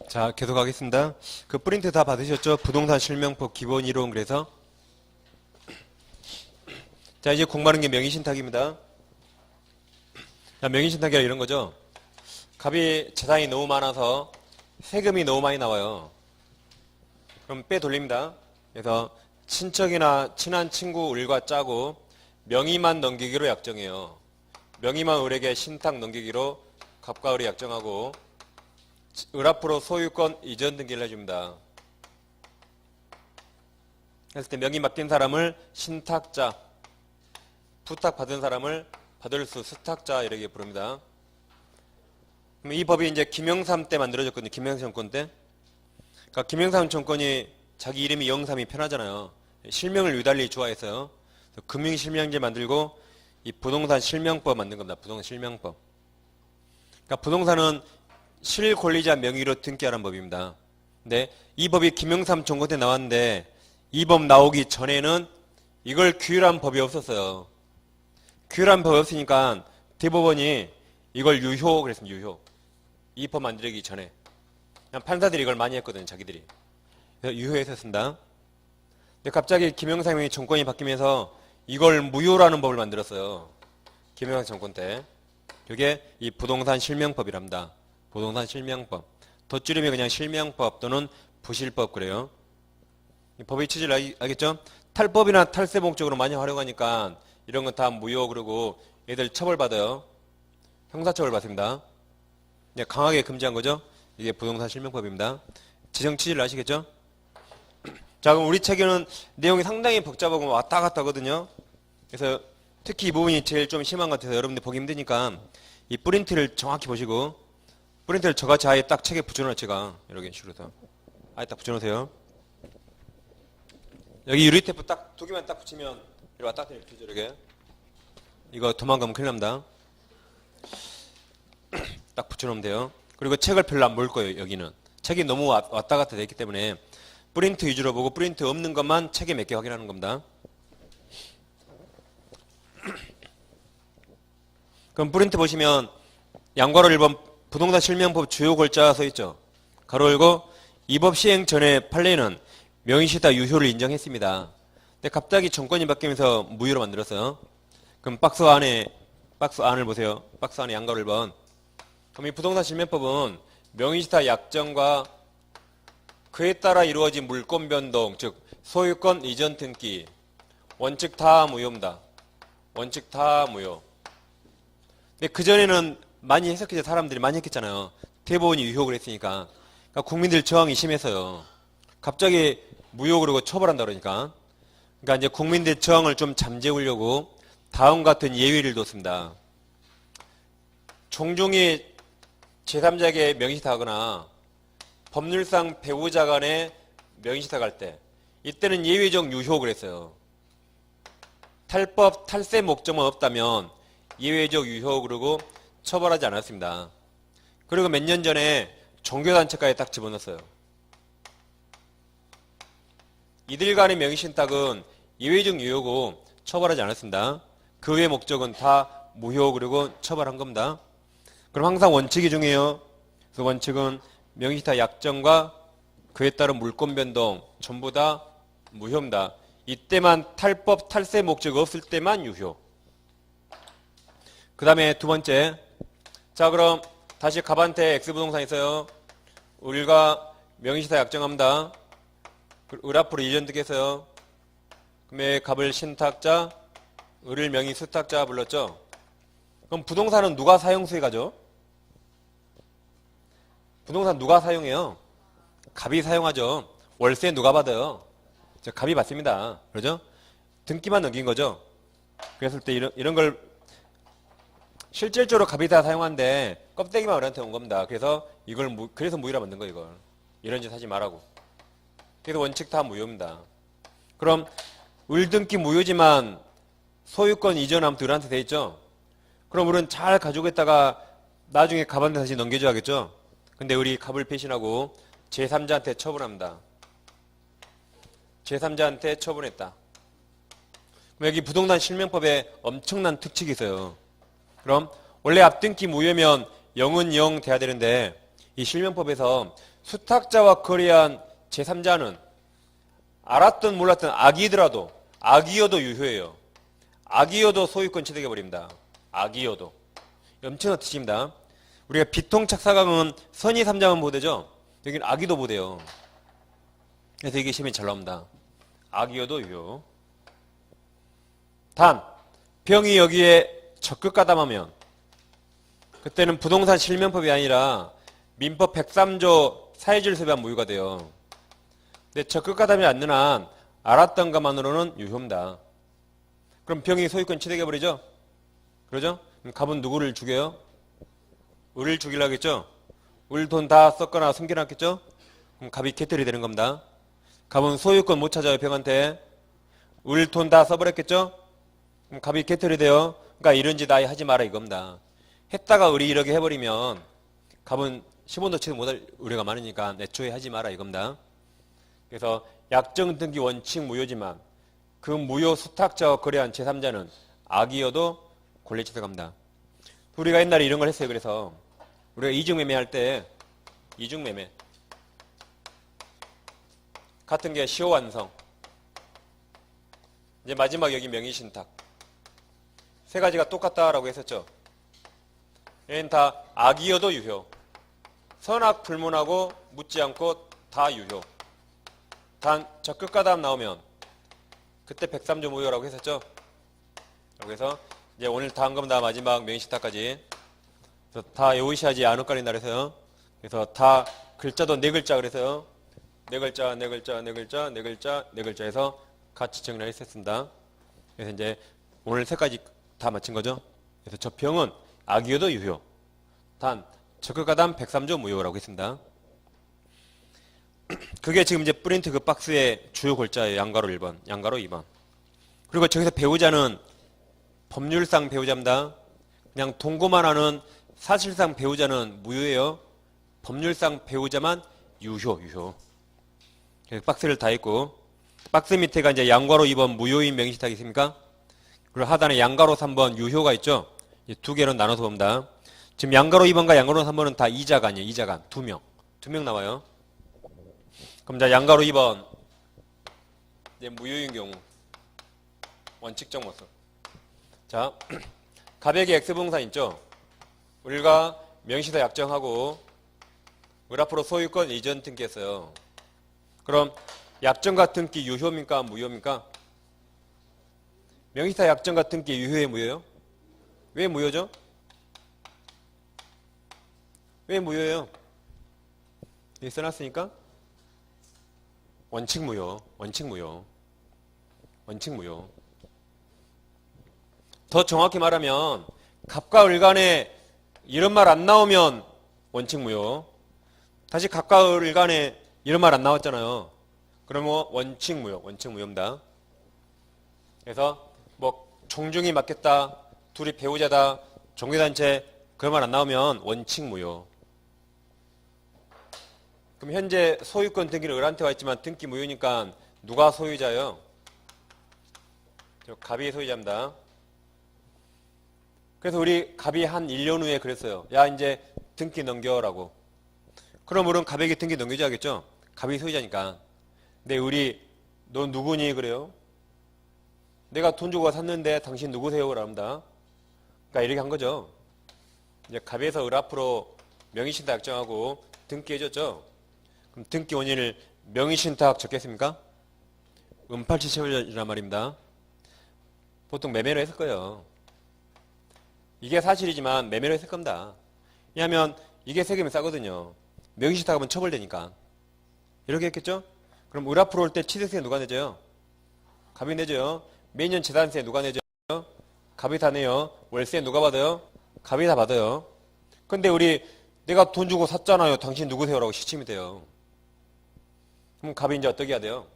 자, 계속하겠습니다. 그 프린트 다 받으셨죠? 부동산 실명법 기본 이론. 그래서 자, 이제 공부하는 게 명의신탁입니다. 자, 명의신탁이라 이런 거죠. 갑이 재산이 너무 많아서 세금이 너무 많이 나와요. 그럼 빼 돌립니다. 그래서 친척이나 친한 친구 을과 짜고 명의만 넘기기로 약정해요. 명의만 을에게 신탁 넘기기로 갑과 을이 약정하고 을 앞으로 소유권 이전 등기를 해줍니다. 그랬을 때 명의 맡긴 사람을 신탁자, 부탁받은 사람을 받을 수 수탁자 이렇게 부릅니다. 그럼 이 법이 이제 김영삼 때 만들어졌거든요. 김영삼 정권 때. 그러니까 김영삼 정권이 자기 이름이 영삼이 편하잖아요. 실명을 유달리 좋아해서요. 금융실명제 만들고 이 부동산 실명법 만든 겁니다. 부동산 실명법. 그러니까 부동산은 실권리자 명의로 등기하라는 법입니다. 근데 이 법이 김영삼 정권 때 나왔는데 이 법 나오기 전에는 이걸 규율한 법이 없었어요. 규율한 법이 없으니까 대법원이 이걸 유효 그랬습니다. 유효. 이 법 만들기 전에. 그냥 판사들이 이걸 많이 했거든요. 자기들이. 그래서 유효했었습니다. 근데 갑자기 김영삼이 정권이 바뀌면서 이걸 무효라는 법을 만들었어요. 김영삼 정권 때. 그게 이 부동산 실명법이랍니다. 부동산 실명법. 덧줄이면 그냥 실명법 또는 부실법 그래요. 이 법의 취지를 알겠죠? 탈법이나 탈세 목적으로 많이 활용하니까 이런 건 다 무효 그러고 얘들 처벌받아요. 형사처벌 받습니다. 강하게 금지한 거죠. 이게 부동산 실명법입니다. 지정 취지를 아시겠죠? 자, 그럼 우리 책에는 내용이 상당히 복잡하고 왔다 갔다 하거든요. 그래서 특히 이 부분이 제일 좀 심한 것 같아서 여러분들 보기 힘드니까 이 프린트를 정확히 보시고 프린트를 저같이 아예 딱 책에 붙여놓을 제가 이렇게 식으로 아예 딱 붙여놓으세요. 여기 유리테이프 딱 두 개만 딱 붙이면 이렇게 왔다 갔다 이렇게 이렇게. 이거 도망가면 큰일 납니다. 딱 붙여놓으면 돼요. 그리고 책을 별로 안 볼 거예요. 여기는 책이 너무 왔다 갔다 되기 때문에 프린트 위주로 보고 프린트 없는 것만 책에 몇 개 확인하는 겁니다. 그럼 프린트 보시면 양괄호 1번 부동산 실명법 주요 골자가 서 있죠. 가로 열고 이 법 시행 전에 판례는 명의시타 유효를 인정했습니다. 근데 갑자기 정권이 바뀌면서 무효로 만들었어요. 그럼 박스 안을 보세요. 박스 안에 양괄호 1번. 그럼 이 부동산 실명법은 명의시타 약정과 그에 따라 이루어진 물권 변동, 즉 소유권 이전 등기, 원칙 다 무효입니다. 원칙 다 무효. 근데 그전에는 많이 해석했죠. 사람들이 많이 했겠잖아요. 대법원이 유효 그랬으니까. 그러니까 국민들 저항이 심해서요. 갑자기 무효 그러고 처벌한다 그러니까. 그러니까 이제 국민들 저항을 좀 잠재우려고 다음 같은 예외를 뒀습니다. 종종이 제3자에게 명의시탁하거나 법률상 배우자 간에 명의시탁할 때 이때는 예외적 유효 그랬어요. 탈법, 탈세 목적만 없다면 예외적 유효 그러고 처벌하지 않았습니다. 그리고 몇 년 전에 종교단체까지 딱 집어넣었어요. 이들 간의 명의신탁은 예외적 유효고 처벌하지 않았습니다. 그 외의 목적은 다 무효 그리고 처벌한 겁니다. 그럼 항상 원칙이 중요해요. 그 원칙은 명의시탁 약정과 그에 따른 물권 변동 전부 다 무효입니다. 이때만 탈법, 탈세 목적 없을 때만 유효. 그 다음에 두 번째. 자, 그럼 다시 갑한테 X부동산 있어요. 을과 명의시탁 약정합니다. 을 앞으로 이전 등기했어요. 그러면 갑을 신탁자, 을을 명의 수탁자 불렀죠. 그럼 부동산은 누가 사용수에 가죠? 부동산 누가 사용해요? 갑이 사용하죠. 월세 누가 받아요? 갑이 받습니다. 그러죠? 등기만 넘긴 거죠. 그랬을 때 이런 걸 실질적으로 갑이 다 사용하는데 껍데기만 우리한테 온 겁니다. 그래서 그래서 무효라 만든 거예요. 이걸. 이런 짓 하지 말라고. 그래서 원칙 다 무효입니다. 그럼 을등기 무효지만 소유권 이전하면 을한테 돼 있죠. 그럼 을은 잘 가지고 있다가 나중에 갑한테 다시 넘겨줘야겠죠. 근데 을이 갑을 배신하고 제3자한테 처분합니다. 제3자한테 처분했다. 그럼 여기 부동산 실명법에 엄청난 특칙이 있어요. 그럼 원래 앞등기 무효면 0은 0 돼야 되는데 이 실명법에서 수탁자와 거래한 제3자는 알았든 몰랐든 악이더라도 악이어도 유효해요. 악이어도 소유권 취득해 버립니다. 악이어도. 엄청난 뜻입니다. 우리가 비통착사강은 선의 3자만 보대죠. 여기는 악이도 보대요. 그래서 이게 시험에 잘 나옵니다. 악이어도 유효. 단 병이 여기에 적극 가담하면 그때는 부동산 실명법이 아니라 민법 103조 사회질서에 한 무효가 돼요. 근데 적극 가담이 않는 한 알았던 것만으로는 유효입니다. 그럼 병이 소유권 취득해 버리죠? 그러죠? 그럼 갑은 누구를 죽여요? 을을 죽이려고 하겠죠? 을 돈 다 썼거나 숨겨놨겠죠? 그럼 갑이 개털이 되는 겁니다. 갑은 소유권 못 찾아요, 병한테. 을 돈 다 써버렸겠죠? 그럼 갑이 개털이 돼요. 그러니까 이런 짓 아예 하지 마라 이겁니다. 했다가 을이 이렇게 해버리면 갑은 10원도 취득 못할 우려가 많으니까 애초에 하지 마라 이겁니다. 그래서 약정 등기 원칙 무효지만 그 무효 수탁자와 거래한 제3자는 악이어도 권리 취득합니다. 우리가 옛날에 이런 걸 했어요. 그래서 우리가 이중매매 할 때 이중매매 같은 게 시효 완성 이제 마지막 여기 명의신탁 세 가지가 똑같다라고 했었죠. 얘는 다 악이어도 유효. 선악 불문하고 묻지 않고 다 유효. 단 적극 가담 나오면 그때 103조 무효라고 했었죠. 그래서 이제 오늘 다 한 겁니다. 마지막 명의신탁까지. 그래서 다 외우셔야지 안 헷갈린다 그래서요. 그래서 다 글자도 네 글자 그래서요. 네 글자, 네 글자, 네 글자, 네 글자, 네 글자 해서 같이 정리를 했었습니다. 그래서 이제 오늘 세 가지 다 마친 거죠. 그래서 저 병은 악이어도 유효. 단 적극 가담 103조 무효라고 했습니다. 그게 지금 이제 프린트 그 박스의 주요 골자예요. 양가로 1번, 양가로 2번. 그리고 저기서 배우자는 법률상 배우자입니다. 그냥 동거만 하는 사실상 배우자는 무효예요. 법률상 배우자만 유효. 그래서 박스를 다 했고 박스 밑에가 이제 양가로 2번 무효인 명의신탁이 있습니까? 그리고 하단에 양가로 3번 유효가 있죠. 두 개로 나눠서 봅니다. 지금 양가로 2번과 양가로 3번은 다 이자간이에요. 이자간. 두 명 나와요. 그럼 자 양가로 2번 이제 무효인 경우 원칙적 모습. 자 갑에게 X부동산 있죠. 을과 명의신탁 약정하고 을 앞으로 소유권 이전 등기했어요. 그럼 약정과 등기 유효입니까? 무효입니까? 명의신탁 약정과 등기 유효에 무효예요? 왜 무효죠? 왜 무효예요? 여기 써놨으니까 원칙 무효. 더 정확히 말하면 갑과 을 간에 이런 말 안 나오면 원칙 무효. 다시 갑과 을 간에 이런 말 안 나왔잖아요. 그러면 원칙 무효입니다. 그래서 뭐 종중이 맞겠다, 둘이 배우자다, 종교단체 그런 말 안 나오면 원칙 무효. 그럼 현재 소유권 등기는 을한테 와 있지만 등기 무효니까 누가 소유자예요? 갑이 소유자입니다. 그래서 우리 갑이 한 1년 후에 그랬어요. 야 이제 등기 넘겨라고. 그럼 우리는 갑에게 등기 넘겨줘야겠죠? 갑이 소유자니까. 근데 우리 너 누구니 그래요? 내가 돈 주고 샀는데 당신 누구세요? 그럽니다. 그러니까 이렇게 한 거죠. 이제 갑에서 을 앞으로 명의신탁 약정하고 등기해줬죠. 그럼 등기 원인을 명의신탁 적겠습니까? 은팔치 채무자란 말입니다. 보통 매매로 했을 거예요. 이게 사실이지만 매매로 했을 겁니다. 왜냐하면 이게 세금이 싸거든요. 명의신탁하면 처벌되니까. 이렇게 했겠죠? 그럼 을 앞으로 올 때 취득세 누가 내줘요? 갑이 내줘요. 매년 재산세 누가 내줘요? 갑이 다 내요. 월세 누가 받아요? 갑이 다 받아요. 근데 우리 내가 돈 주고 샀잖아요. 당신 누구세요? 라고 시침이 돼요. 그럼 갑이 이제 어떻게 해야 돼요?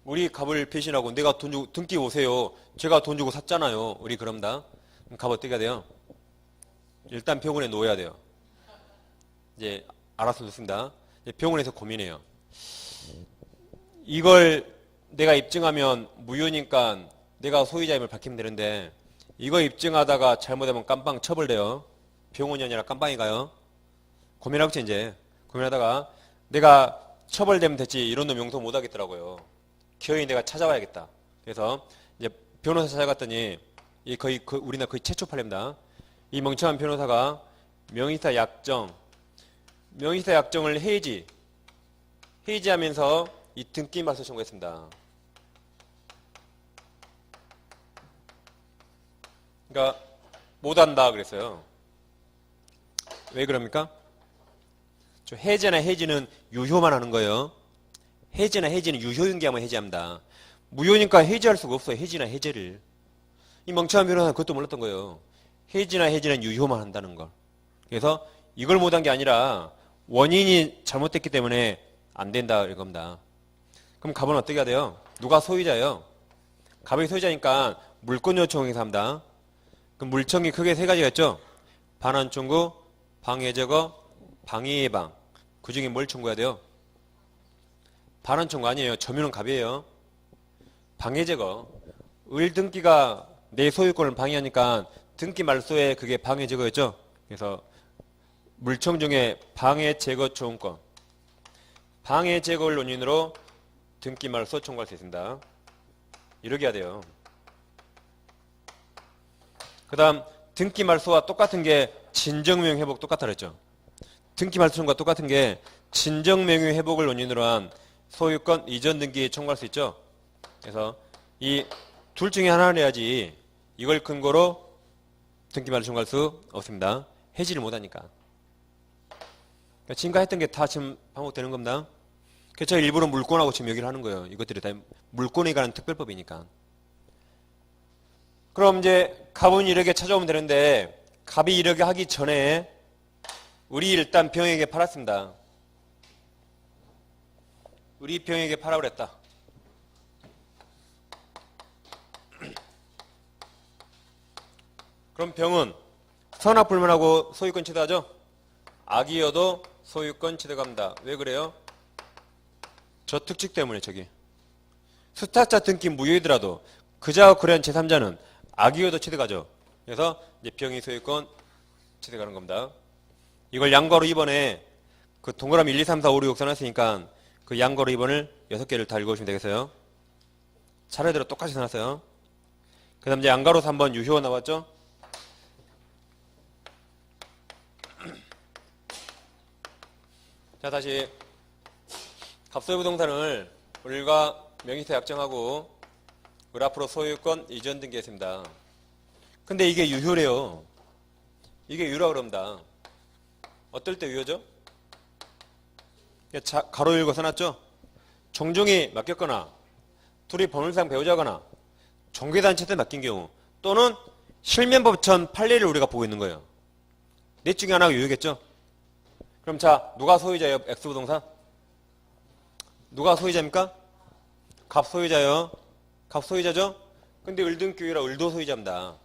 우리 갑을 배신하고 내가 돈 주고 등기 오세요. 제가 돈 주고 샀잖아요. 우리 그럽니다. 그럼 갑 어떻게 해야 돼요? 일단 병원에 놓아야 돼요. 이제 알아서 놓습니다. 병원에서 고민해요. 이걸 내가 입증하면 무효니까 내가 소유자임을 밝히면 되는데 이거 입증하다가 잘못하면 깜빵 처벌돼요. 병원이 아니라 깜빵이 가요. 고민하고 있지 이제. 고민하다가 내가 처벌되면 됐지 이런 놈 용서 못 하겠더라고요. 기어이 내가 찾아와야겠다. 그래서 이제 변호사 찾아갔더니 이 거의 우리나라 거의 최초 판례입니다. 이 멍청한 변호사가 명의사 약정을 해지하면서 이 등기말소 청구했습니다. 그러니까 못한다 그랬어요. 왜 그럽니까? 해제나 해지는 유효만 하는 거예요. 해제나 해지는 유효인 게 하면 해제합니다. 무효니까 해제할 수가 없어요. 해지나 해제를. 이 멍청한 변호사는 그것도 몰랐던 거예요. 해지나 해지는 유효만 한다는 걸. 그래서 이걸 못한 게 아니라 원인이 잘못됐기 때문에 안 된다 이겁니다. 그럼 갑은 어떻게 해야 돼요? 누가 소유자예요? 갑이 소유자니까 물권 요청해서 합니다. 그럼 물청이 크게 세 가지가 있죠? 반환 청구, 방해 제거, 방해 예방. 그 중에 뭘 청구해야 돼요? 반환 청구 아니에요. 점유는 갑이에요. 방해 제거. 을 등기가 내 소유권을 방해하니까 등기 말소에 그게 방해 제거였죠? 그래서 물청 중에 방해 제거 초음권. 방해 제거를 원인으로 등기 말소 청구할 수 있습니다. 이렇게 해야 돼요. 그 다음 등기 말소와 똑같은 게 진정명의 회복 똑같다 그랬죠. 등기 말소 청구와 똑같은 게 진정명의 회복을 원인으로 한 소유권 이전 등기 청구할 수 있죠. 그래서 이 둘 중에 하나를 해야지 이걸 근거로 등기 말소 청구할 수 없습니다. 해지를 못하니까. 그러니까 지금까지 했던 게 다 지금 반복되는 겁니다. 그래서 제가 일부러 물권하고 지금 얘기를 하는 거예요. 이것들이 다 물권에 관한 특별법이니까. 그럼 이제 갑은 이렇게 찾아오면 되는데 갑이 이렇게 하기 전에 우리 일단 병에게 팔았습니다. 우리 병에게 팔아 그랬다. 그럼 병은 선악불문하고 소유권 취득하죠? 악이어도 소유권 취득합니다. 왜 그래요? 저 특칙 때문에 저기. 수탁자 등기 무효이더라도 그자와 거래한 제3자는 악이어도 취득하죠. 그래서 이제 병이 소유권 취득하는 겁니다. 이걸 양괄호 2번에 그 동그라미 1, 2, 3, 4, 5, 6, 6 써놨으니까 그 양괄호 2번을 6개를 다 읽어주시면 되겠어요. 차례대로 똑같이 써놨어요. 그 다음 이제 양괄호 3번 유효 나왔죠? 자, 다시 갑소유부동산을 을과 명의사 약정하고 을 앞으로 소유권 이전 등기했습니다. 근데 이게 유효래요. 이게 유효라고 그럽니다. 어떨 때 유효죠? 가로 읽어 써놨죠? 종종이 맡겼거나 둘이 법률상 배우자거나 종교단체한테 맡긴 경우 또는 실면법천 판례를 우리가 보고 있는 거예요. 넷 중에 하나가 유효겠죠? 그럼 자, 누가 소유자예요? X부동산? 누가 소유자입니까? 갑 소유자요. 갑 소유자죠? 근데 을등기유라 을도 소유자입니다.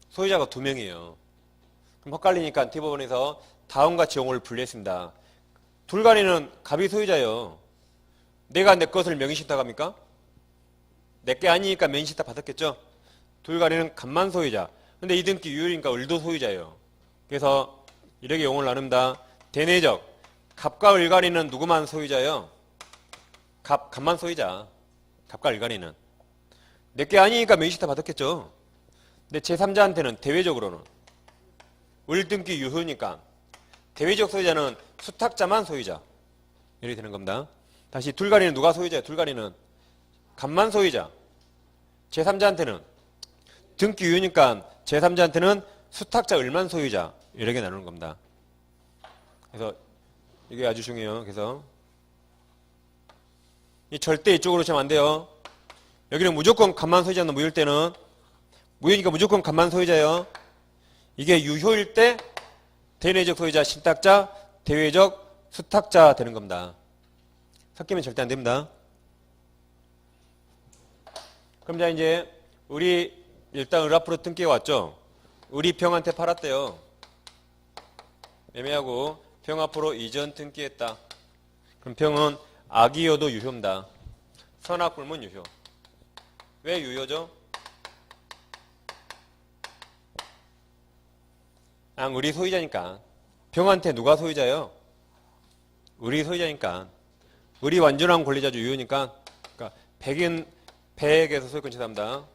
소유자가 2명이에요. 그럼 헷갈리니까 대법원에서 다음과 같이 용어를 분리했습니다. 둘간에는 갑이 소유자예요. 내가 내 것을 명의신탁합니까? 내게 아니니까 명의신탁 받았겠죠? 둘간에는 갑만 소유자. 근데 이등기 유효니까 을도 소유자예요. 그래서 이렇게 용어를 나눕니다. 대내적. 갑과 을간에는 누구만 소유자예요? 갑만 소유자. 갑과 을간에는. 내게 아니니까 명의신탁 받았겠죠? 근데 제3자한테는 대외적으로는 을등기 유효니까 대외적 소유자는 수탁자만 소유자. 이렇게 되는 겁니다. 다시 둘간에는 누가 소유자예요? 둘간에는 갑만 소유자. 제3자한테는 등기 유효니까 제3자한테는 수탁자 을만 소유자. 이렇게 나누는 겁니다. 그래서 이게 아주 중요해요. 그래서 이 절대 이쪽으로 치면 안 돼요. 여기는 무조건 갑만 소유자는 무효일 때는 무효니까 무조건 갑만 소유자예요. 이게 유효일 때 대내적 소유자 신탁자, 대외적 수탁자 되는 겁니다. 섞이면 절대 안 됩니다. 그럼 자 이제 우리 일단 을 앞으로 등기가 왔죠. 우리 병한테 팔았대요. 매매하고 병 앞으로 이전 등기했다. 그럼 병은 악이어도 유효입니다. 선악불문 유효. 왜 유효죠? 을이 소유자니까 병한테 누가 소유자예요? 을이 소유자니까. 을이 완전한 권리자죠. 유효니까. 그러니까 100에서 소유권 취득합니다.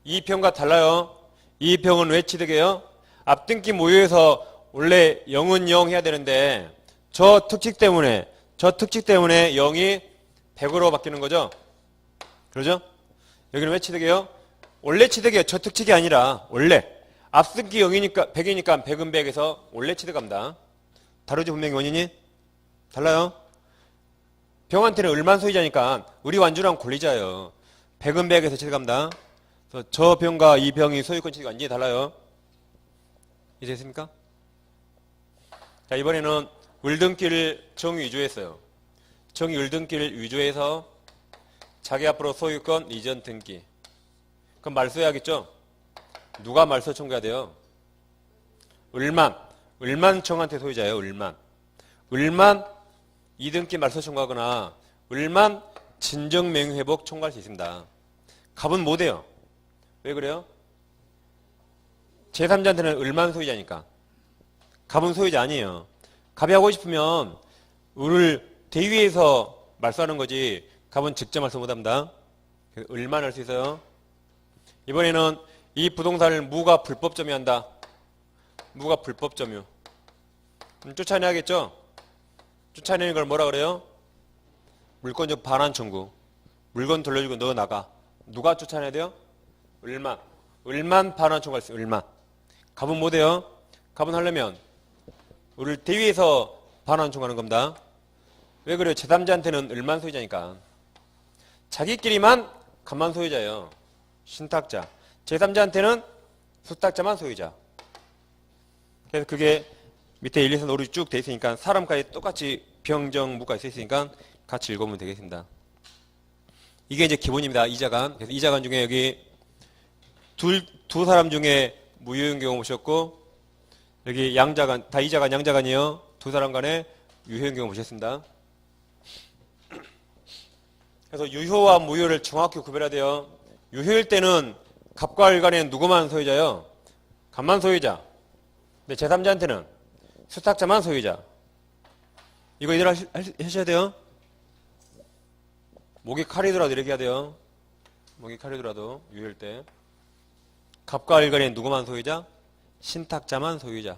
이 병과 달라요. 이 병은 왜 취득해요? 앞등기 모유에서 원래 0은 0 해야 되는데 저 특칙 때문에 0이 100으로 바뀌는 거죠. 그러죠? 여기는 왜 취득해요? 원래 취득해요. 저 특칙이 아니라 원래. 앞등기 0이니까 100이니까 100은 100에서 원래 취득합니다. 다르죠? 분명히 원인이? 달라요. 병한테는 을만 소유자니까 을이 완전한 권리자예요. 100은 100에서 취득합니다. 그래서 저 병과 이 병이 소유권 취득이 완전히 달라요. 이해됐습니까? 자, 이번에는 을등기를 정위주했어요. 정위을등기를 위조해서 자기 앞으로 소유권 이전 등기. 그럼 말소해야겠죠? 누가 말소 청구해야 돼요? 을만 청한테 소유자예요. 을만 이등기 말소 청구하거나 을만 진정명의회복 청구할 수 있습니다. 갑은 못해요. 왜 그래요? 제3자한테는 을만 소유자니까. 갑은 소유자 아니에요. 갑이 하고 싶으면 을을 대위에서 말소하는 거지 갑은 직접 말소 못합니다. 을만 할 수 있어요. 이번에는 이 부동산을 무가 불법 점유한다. 무가 불법 점유. 쫓아내야겠죠? 쫓아내는 걸 뭐라 그래요? 물권적 반환 청구. 물건 돌려주고 너 나가. 누가 쫓아내야 돼요? 을만 반환 청구할 수 있어요. 을만. 갑은 못해요. 갑은 하려면 을을 대위에서 반환 청구하는 겁니다. 왜 그래요? 제3자한테는 을만 소유자니까. 자기끼리만 갑만 소유자예요. 신탁자. 제3자한테는 수탁자만 소유자. 그래서 그게 밑에 1, 2, 3, 5, 6 쭉 돼 있으니까 사람까지 똑같이 병정무가 있으니까 같이 읽어보면 되겠습니다. 이게 이제 기본입니다. 이자간. 그래서 이자간 중에 여기 두 사람 중에 무효인 경우 보셨고 여기 양자간, 다 이자간, 양자간이에요. 두 사람 간에 유효인 경우 보셨습니다. 그래서 유효와 무효를 정확히 구별해야 돼요. 유효일 때는 갑과 을 간에 누구만 소유자요? 갑만 소유자. 근데 제3자한테는 수탁자만 소유자. 이거 이대로 하셔야 돼요. 목이 칼이더라도 이렇게 해야 돼요. 목이 칼이더라도 유효일 때. 갑과 을 간에 누구만 소유자? 신탁자만 소유자.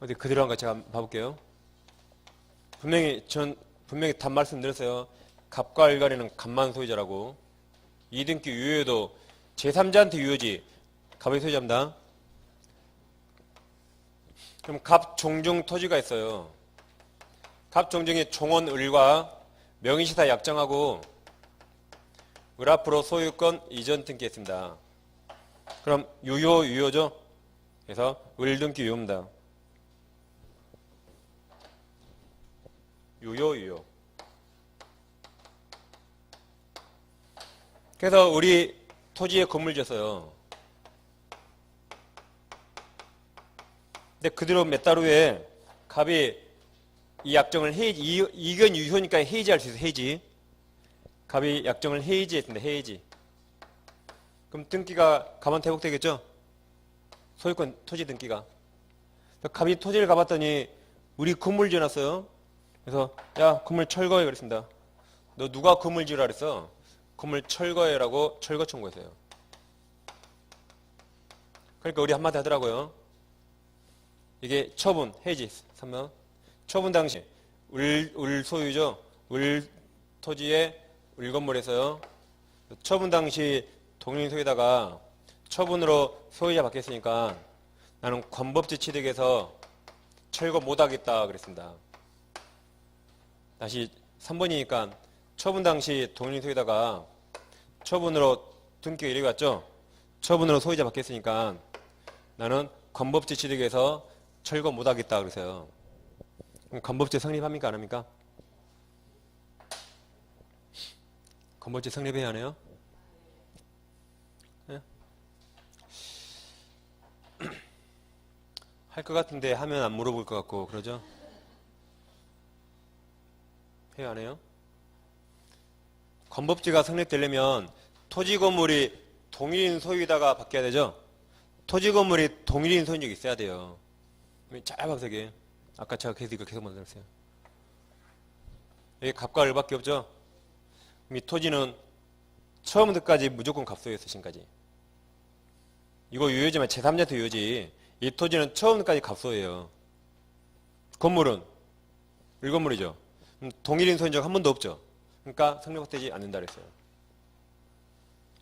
어디 그대로 한 거 제가 봐볼게요. 분명히 답 말씀드렸어요. 갑과 을 간에는 갑만 소유자라고. 이등기 유효에도 제3자한테 유효지. 갑의 소유자입니다. 그럼 갑 종중 토지가 있어요. 갑 종중이 종원 을과 명의시사 약정하고 을 앞으로 소유권 이전 등기했습니다. 그럼 유효죠? 그래서 을 등기 유효입니다. 유효. 그래서 우리 토지에 건물 지었어요. 근데 그대로 몇 달 후에 갑이 이 약정을 이건 유효니까 해지할 수 있어요. 해지. 갑이 약정을 해지했습니다. 해지. 그럼 등기가 갑한테 회복되겠죠? 소유권 토지 등기가. 갑이 토지를 가봤더니 우리 건물 지어놨어요. 그래서 야 건물 철거해 그랬습니다. 너 누가 건물 지으라 그랬어? 건물 철거해라고 철거 청구했어요. 그러니까 우리 한마디 하더라고요. 이게 처분, 해지, 3번. 처분 당시 을 소유죠. 을 토지에 을 건물에서요. 처분 당시 동일 소유다가 처분으로 소유자 바뀌었으니까 나는 관법지 취득에서 철거 못하겠다 그랬습니다. 다시 3번이니까 처분 당시 동일 소유다가 처분으로 등기가 이렇게 왔죠. 처분으로 소유자 바뀌었으니까 나는 관법지 취득에서 철거 못하겠다 그래서요. 그럼 관법제 성립합니까 안 합니까? 관법제 성립해야 하네요. 네? 할 것 같은데 하면 안 물어볼 것 같고 그러죠? 해야 하네요. 관법제가 성립되려면 토지 건물이 동일인 소유다가 바뀌어야 되죠. 토지 건물이 동일인 소유력이 있어야 돼요. 짧아서 이게 아까 제가 계속 이거 계속 만들었어요. 여기 값과 을밖에 없죠. 이 토지는 처음부터까지 무조건 값소유였어. 지금까지. 이거 유효지만 제3자한테 유효지. 이 토지는 처음부터까지 값소유예요. 건물은 을건물이죠. 동일인 소유인 적 한 번도 없죠. 그러니까 성립되지 않는다 그랬어요.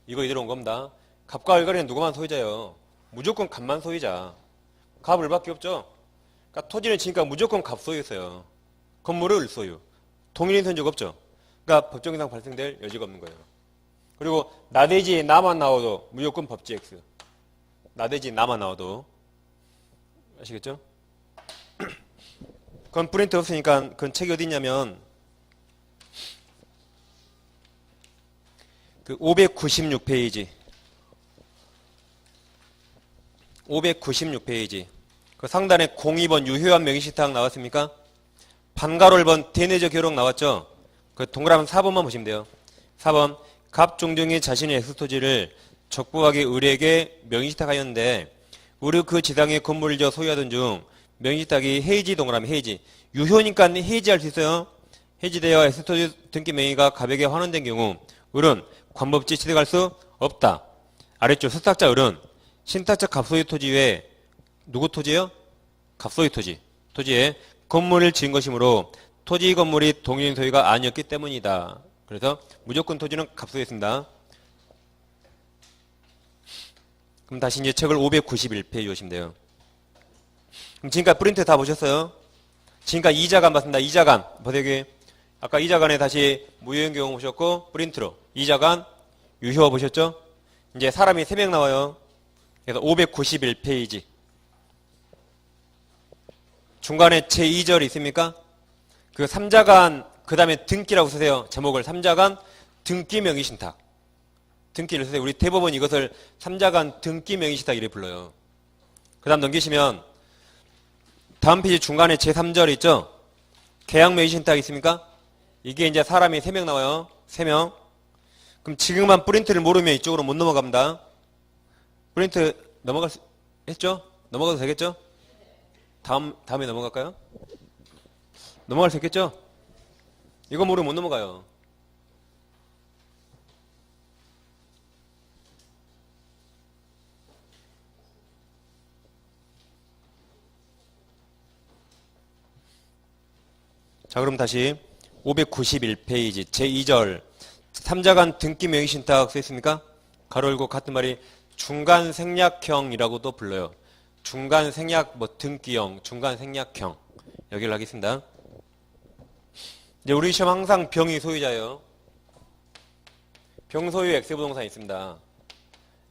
이거 이대로 온 겁니다. 갑과 을거리는 누구만 소유자예요? 무조건 갑만 소유자. 갑, 을밖에 없죠. 그러니까 토지는 지니까 무조건 갑 소유였어요. 건물은 을 소유. 동일인 소유인 적 없죠. 그러니까 법정이상 발생될 여지가 없는 거예요. 그리고 나대지 나만 나와도 무조건 법지 X. 나대지 나만 나와도. 아시겠죠? 그건 프린트 없으니까 그건 책이 어디 있냐면 그 596페이지. 596페이지. 그 상단에 02번 유효한 명의신탁 나왔습니까? 반가로 1번 대내적 효력 나왔죠? 그 동그라미 4번만 보시면 돼요. 4번. 갑종종이 자신의 엑스토지를 적부하게 을에게 명의신탁하였는데 을의 그 지상에 건물을 지어 소유하던 중 명의신탁이 해지 동그라미 해지. 유효니까 해지할 수 있어요. 해지되어 엑스토지 등기 명의가 갑에게 환원된 경우 을은 관법지 취득할 수 없다. 아래쪽 수탁자 을은 신탁자 갑소유 토지 외에 누구 토지예요? 갑소유 토지. 토지에 건물을 지은 것이므로 토지 건물이 동일인 소유가 아니었기 때문이다. 그래서 무조건 토지는 갑소유였습니다. 그럼 다시 이제 책을 591페이지 오시면 돼요. 그럼 지금까지 프린트 다 보셨어요? 지금까지 이자간 봤습니다. 이자간. 보세요, 여기. 아까 이자간에 다시 무효인 경우 보셨고, 프린트로. 이자간, 유효 보셨죠? 이제 사람이 3명 나와요. 그래서 591페이지. 중간에 제2절 있습니까? 그 3자간, 그 다음에 등기라고 쓰세요. 제목을 3자간 등기 명의신탁. 등기를 쓰세요. 우리 대법원 이것을 3자간 등기 명의신탁 이렇게 불러요. 그 다음 넘기시면 다음 페이지 중간에 제3절 있죠? 계약 명의신탁 있습니까? 이게 이제 사람이 3명 나와요. 3명. 그럼 지금만 프린트를 모르면 이쪽으로 못 넘어갑니다. 프린트 넘어갈 수, 했죠? 넘어가도 되겠죠? 다음에 넘어갈까요? 넘어갈 수 있겠죠? 이거 모르면 못 넘어가요. 자, 그럼 다시 591페이지 제2절 3자간 등기 명의신탁 써있습니까? 가로 열고 같은 말이 중간 생략형이라고도 불러요. 중간 생략 등기형, 중간 생략형. 여기를 하겠습니다. 이제 우리 시험 항상 병이 소유자예요. 병 소유 X 부동산이 있습니다.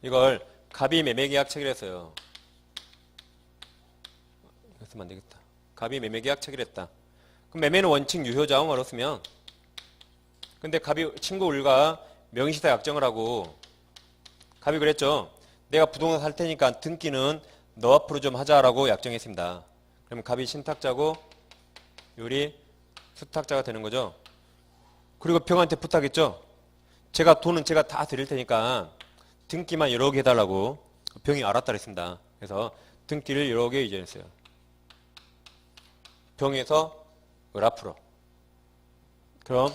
이걸 갑이 매매계약 체결했어요. 그랬으면 안 되겠다. 갑이 매매계약 체결했다. 그럼 매매는 원칙 유효자 말로 쓰면 근데 갑이 친구 을과 명의신탁 약정을 하고 갑이 그랬죠. 내가 부동산 살 테니까 등기는 너 앞으로 좀 하자라고 약정했습니다. 그러면 갑이 신탁자고 을이 수탁자가 되는 거죠. 그리고 병한테 부탁했죠. 돈은 제가 다 드릴 테니까 등기만 여러 개 해달라고. 병이 알았다 그랬습니다. 그래서 등기를 여러 개 이전했어요. 병에서 을 앞으로. 그럼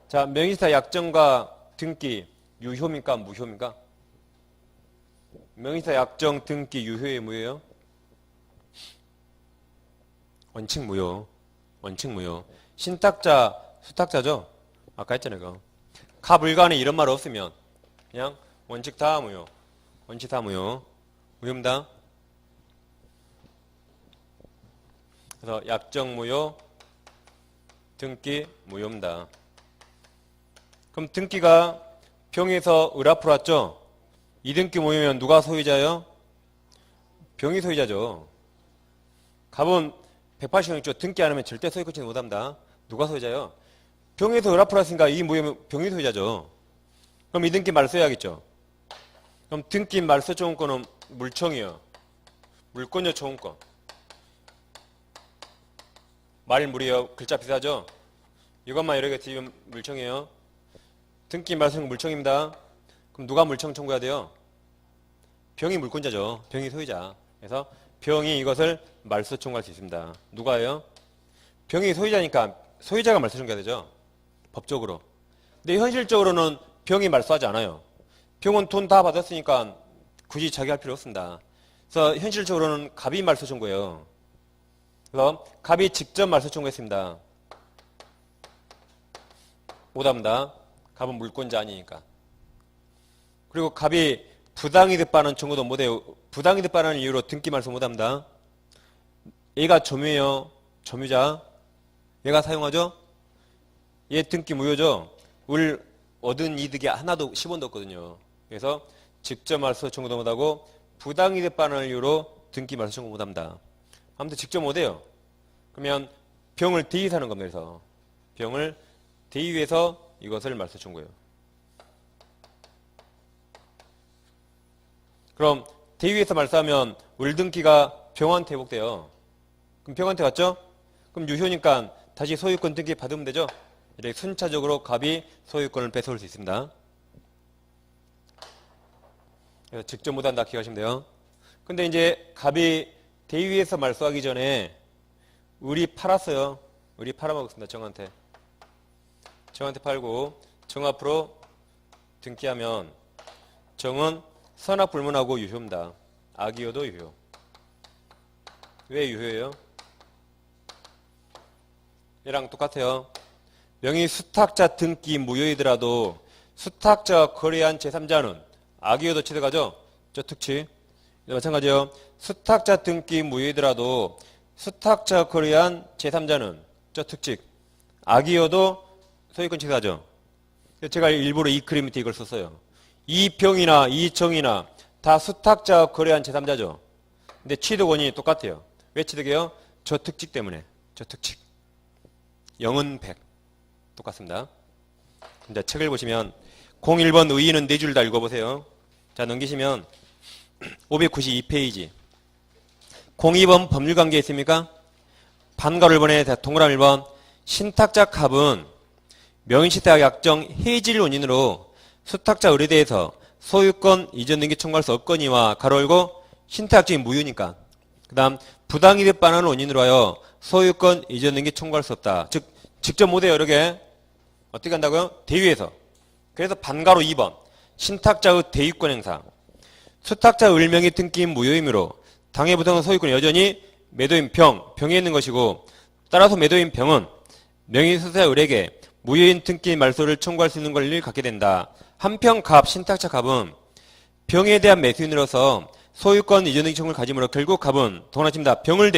자, 명의신탁 약정과 등기 유효입니까? 무효입니까? 명의신탁 약정 등기 유효에 무효예요? 원칙 무효. 원칙 무효. 신탁자 수탁자죠? 아까 했잖아요. 이거. 갑을간에 이런 말 없으면 그냥 원칙 다 무효. 원칙 다 무효. 무효입니다. 그래서 약정 무효, 등기 무효입니다. 그럼 등기가 병에서 을 앞으로 왔죠? 이 등기 무효면 누가 소유자예요? 병이 소유자죠. 갑은 180명 있죠. 등기 안 하면 절대 소유 끝지는 못합니다. 누가 소유자예요? 병에서 을 앞으로 왔으니까 이 무효면 병이 소유자죠. 그럼 이 등기 말 써야겠죠. 그럼 등기 말소 청구권은 물청이에요. 물권료 청구권. 말 물이에요. 글자 비슷하죠? 이것만 여러 개 뒤면 물청이에요. 등기 말소는 물청입니다. 그럼 누가 물청 청구해야 돼요? 병이 물권자죠. 병이 소유자. 그래서 병이 이것을 말소 청구할 수 있습니다. 누가요? 병이 소유자니까 소유자가 말소 청구해야 되죠. 법적으로. 근데 현실적으로는 병이 말소하지 않아요. 병은 돈 다 받았으니까 굳이 자기 할 필요 없습니다. 그래서 현실적으로는 갑이 말소 청구해요. 그래서 갑이 직접 말소 청구했습니다. 못합니다. 갑은 물권자 아니니까. 그리고 갑이 부당이득 반환 청구도 못해요. 부당이득 반환 이유로 등기 말소 못합니다. 얘가 점유예요. 점유자. 얘가 사용하죠. 얘 등기 무효죠. 을 얻은 이득이 하나도 10원도 없거든요. 그래서 직접 말소 청구도 못하고 부당이득 반환 이유로 등기 말소 청구 못합니다. 아무튼 직접 못해요. 그러면 병을 대위사는 겁니다. 그래서 병을 대위해서 이것을 말소 청구해요. 그럼 대위에서 말소하면 을등기가 병한테 회복돼요. 그럼 병한테 갔죠? 그럼 유효니까 다시 소유권 등기 받으면 되죠? 이렇게 순차적으로 갑이 소유권을 뺏어올 수 있습니다. 그래서 직접 못한다 기억하시면 돼요. 근데 이제 갑이 대위에서 말소하기 전에 을이 팔았어요. 을이 팔아먹었습니다. 정한테. 정한테 팔고 정 앞으로 등기하면 정은 선악불문하고 유효입니다. 악이어도 유효. 왜 유효해요? 얘랑 똑같아요. 명의 수탁자 등기 무효이더라도 수탁자와 거래한 제3자는 악이어도 취득하죠? 저 특치. 마찬가지요. 수탁자 등기 무효이더라도 수탁자와 거래한 제3자는 저 특칙. 악이어도 소유권 취득하죠? 제가 일부러 이 그림 밑에 이걸 썼어요. 이 병이나 이 정이나 다 수탁자와 거래한 제3자죠. 근데 취득원이 똑같아요. 왜 취득해요? 저 특칙 때문에. 저 특칙. 0은 100. 똑같습니다. 이제 책을 보시면 01번 의의는 4줄 다 읽어보세요. 자, 넘기시면 592페이지. 02번 법률관계 있습니까? 반가를 번에 동그라미 1번 신탁자 갑은 명의신탁 약정 해질 원인으로 수탁자 을에 대해서 소유권 이전 등기 청구할 수 없거니와 가로 열고 신탁약정이 무효니까. 그 다음 부당이득 반환 원인으로 하여 소유권 이전 등기 청구할 수 없다. 즉 직접 못해요. 이렇게 어떻게 한다고요? 대위에서. 그래서 반가로 2번 신탁자의 대위권 행사. 수탁자 을명의 등기 무효이므로 당해 부당한 소유권이 여전히 매도인 병에 있는 것이고 따라서 매도인 병은 명의 수탁자 을에게 무효인 등기 말소를 청구할 수 있는 권리를 갖게 된다. 한편 갑, 신탁자 갑은 병에 대한 매수인으로서 소유권 이전 등기 청구를 가지므로 결국 갑은 동원하십니다. 병을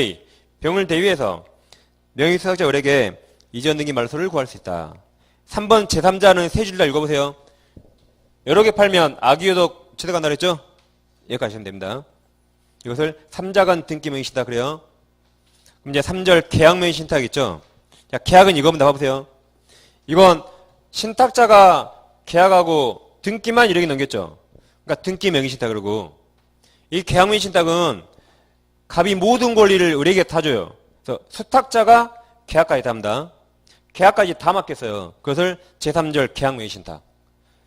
대위해서 명의 수탁자 을에게 이전 등기 말소를 구할 수 있다. 3번 제3자는 3줄 다 읽어보세요. 여러 개 팔면 악이어도 취득한다 그랬죠? 여기까지 하시면 됩니다. 이것을 3자간 등기 명의신탁 그래요. 그럼 이제 3절 계약 명의신탁 있죠? 자, 계약은 이겁니다. 봐보세요. 이건 신탁자가 계약하고 등기만 이렇게 넘겼죠. 그러니까 등기 명의신탁 그러고 이 계약 명의신탁은 갑이 모든 권리를 을에게 다 줘요. 그래서 수탁자가 계약까지 다 합니다. 계약까지 다 맡겼어요. 그것을 제3절 계약 명의신탁.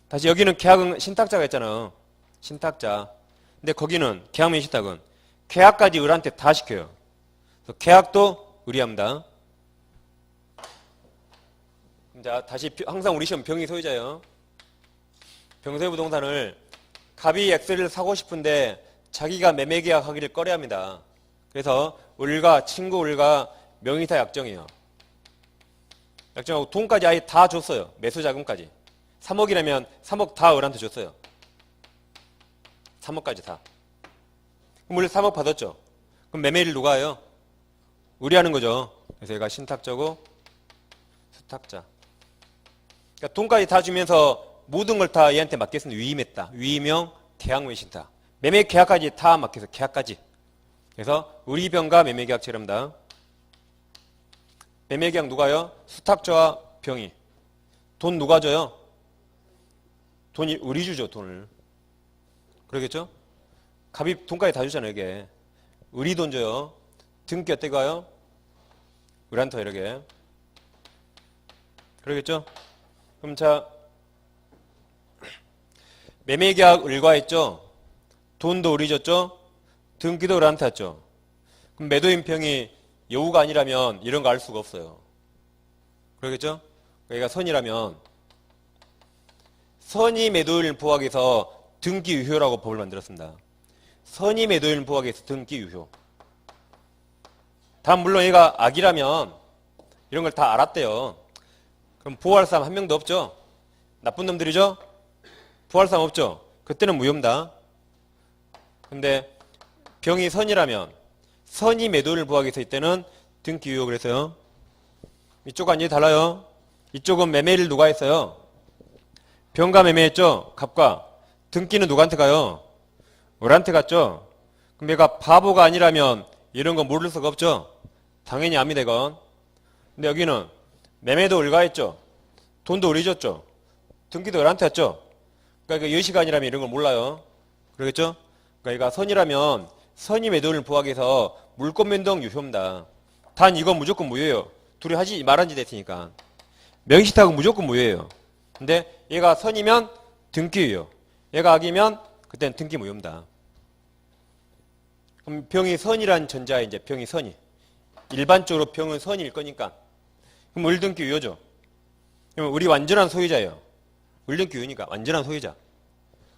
다시 여기는 계약은 신탁자가 있잖아요. 신탁자. 근데 거기는 계약 명의신탁은 계약까지 을한테 다 시켜요. 그래서 계약도 을이 합니다. 자, 다시 항상 우리 시험 병이 소유자예요. 병소유 부동산을 갑이 X를 사고 싶은데 자기가 매매 계약하기를 꺼려합니다. 그래서 을과 친구 을과 명의사 약정이에요. 약정하고 돈까지 아예 다 줬어요. 매수 자금까지. 3억이라면 3억 다 을한테 줬어요. 3억까지 다. 그럼 을 3억 받았죠. 그럼 매매를 누가 해요? 을이 하는 거죠. 그래서 얘가 신탁자고 수탁자. 그러니까 돈까지 다 주면서 모든 걸 다 얘한테 맡겼으면 위임했다. 위임형 계약 명의신탁. 매매 계약까지 다 맡겨서 계약까지. 그래서 을이병과 매매 계약 체결합니다. 매매 계약 누가요? 수탁자와 병이. 돈 누가 줘요? 돈이 을이 주죠. 돈을. 그러겠죠? 갑이 돈까지 다 주잖아요. 이게. 을이 돈 줘요. 등기 어떻게 가요? 을한테 이렇게. 그러겠죠? 그럼 자, 매매계약 을과 했죠? 돈도 을이 줬죠? 등기도 을한테 했죠? 그럼 매도인 평이 여우가 아니라면 이런 거 알 수가 없어요. 그러겠죠? 그러니까 선이라면 선이 매도인을 보호하기 위해서 등기 유효라고 법을 만들었습니다. 선이 매도인을 보호하기 위해서 등기 유효. 다음 물론 얘가 악이라면 이런 걸 다 알았대요. 그럼 보호할 사람 한 명도 없죠? 나쁜 놈들이죠? 보호할 사람 없죠? 그때는 무효입니다. 근데 병이 선이라면 선이 매도인을 보호하기 위해서 이때는 등기 유효 그래서요. 이쪽과 완전히 달라요. 이쪽은 매매를 누가 했어요? 병과 매매했죠? 갑과. 등기는 누구한테 가요? 을한테 갔죠? 그럼 얘가 바보가 아니라면 이런 거 모를 수가 없죠? 당연히 암이 되건. 근데 여기는 매매도 을가 했죠? 돈도 을이 줬죠? 등기도 을한테 했죠? 그러니까 여시가 아니라면 이런 걸 몰라요. 그러겠죠? 그러니까 얘가 선이라면 선이 매도인을 보호하기 위해서 물권변동 유효입니다. 단 이건 무조건 무효예요. 둘이 하지 말한 짓 했으니까. 명시탁은 무조건 무효예요. 근데 얘가 선이면 등기 유효. 얘가 악이면 그때는 등기 무효입니다. 그럼 병이 선이란 전자에 이제 병이 선이. 일반적으로 병은 선일 거니까. 그럼 을등기 유효죠. 그러면 을이 완전한 소유자예요. 을등기 유효니까 완전한 소유자.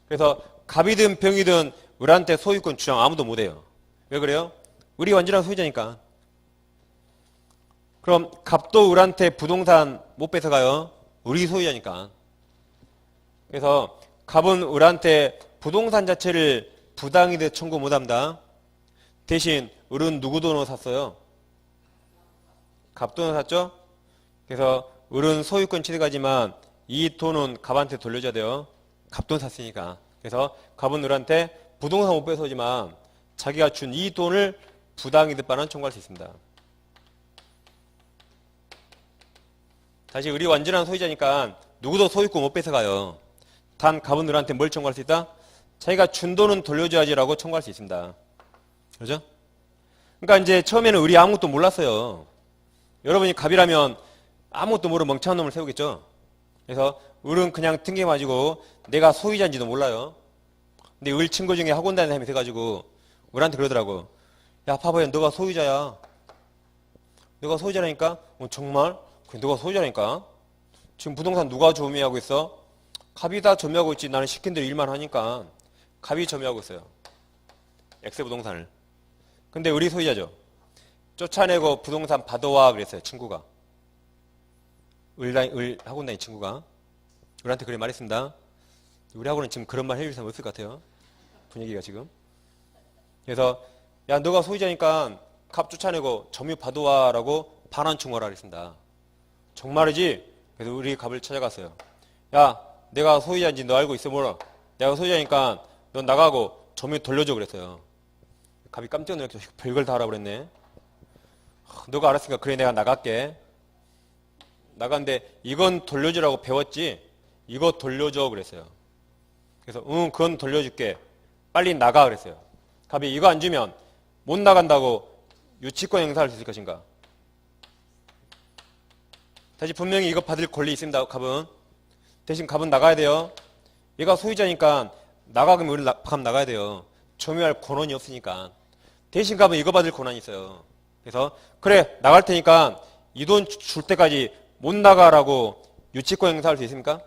그래서 갑이든 병이든 을한테 소유권 주장 아무도 못해요. 왜 그래요? 을이 완전한 소유자니까. 그럼 갑도 을한테 부동산 못 뺏어가요. 을이 소유자니까. 그래서 갑은 을한테 부동산 자체를 부당이득 청구 못합니다. 대신 을은 누구 돈으로 샀어요? 갑 돈으로 샀죠? 그래서 을은 소유권 취득하지만 이 돈은 갑한테 돌려줘야 돼요. 갑 돈 샀으니까. 그래서 갑은 을한테 부동산 못 뺏어오지만 자기가 준 이 돈을 부당이득 반환 청구할 수 있습니다. 다시 을이 완전한 소유자니까 누구도 소유권 못 뺏어가요. 단 갑은 을한테 뭘 청구할 수 있다? 자기가 준 돈은 돌려줘야지라고 청구할 수 있습니다. 그렇죠? 그러니까 이제 처음에는 을이 아무것도 몰랐어요. 여러분이 갑이라면 아무것도 모르는 멍청한 놈을 세우겠죠. 그래서 을은 그냥 튕겨가지고 내가 소유자인지도 몰라요. 근데 을 친구 중에 학원 다니는 사람이 돼가지고 을한테 그러더라고. 야 바보야 너가 소유자야. 너가 소유자라니까? 정말? 그래 너가 소유자라니까? 지금 부동산 누가 점유하고 있어? 갑이 다 점유하고 있지. 나는 시킨 대로 일만 하니까 갑이 점유하고 있어요. X부동산을. 근데 을이 소유자죠. 쫓아내고 부동산 받아와 그랬어요. 친구가. 을 학원 다니는 친구가. 을한테 그래 말했습니다. 우리 학원은 지금 그런 말 해줄 사람 없을 것 같아요. 분위기가 지금. 그래서 야 너가 소유자니까 갑 쫓아내고 점유 받아와 라고 반환 청구하라 그랬습니다. 정말이지? 그래서 우리 갑을 찾아갔어요. 야 내가 소유자인지 너 알고 있어 뭐라? 내가 소유자니까 너 나가고 점유 돌려줘 그랬어요. 갑이 깜짝 놀라서 별걸 다 하라 그랬네. 너가 알았으니까 그래 내가 나갈게. 나갔는데 이건 돌려주라고 배웠지? 이거 돌려줘 그랬어요. 그래서 응 그건 돌려줄게. 빨리 나가 그랬어요. 갑이 이거 안 주면 못 나간다고 유치권 행사할 수 있을 것인가? 다시 분명히 이거 받을 권리 있습니다. 갑은. 대신 갑은 나가야 돼요. 얘가 소유자니까 나가면 갑 나가야 돼요. 점유할 권한이 없으니까. 대신 갑은 이거 받을 권한이 있어요. 그래서 그래 나갈 테니까 이 돈 줄 때까지 못 나가라고 유치권 행사할 수 있습니까?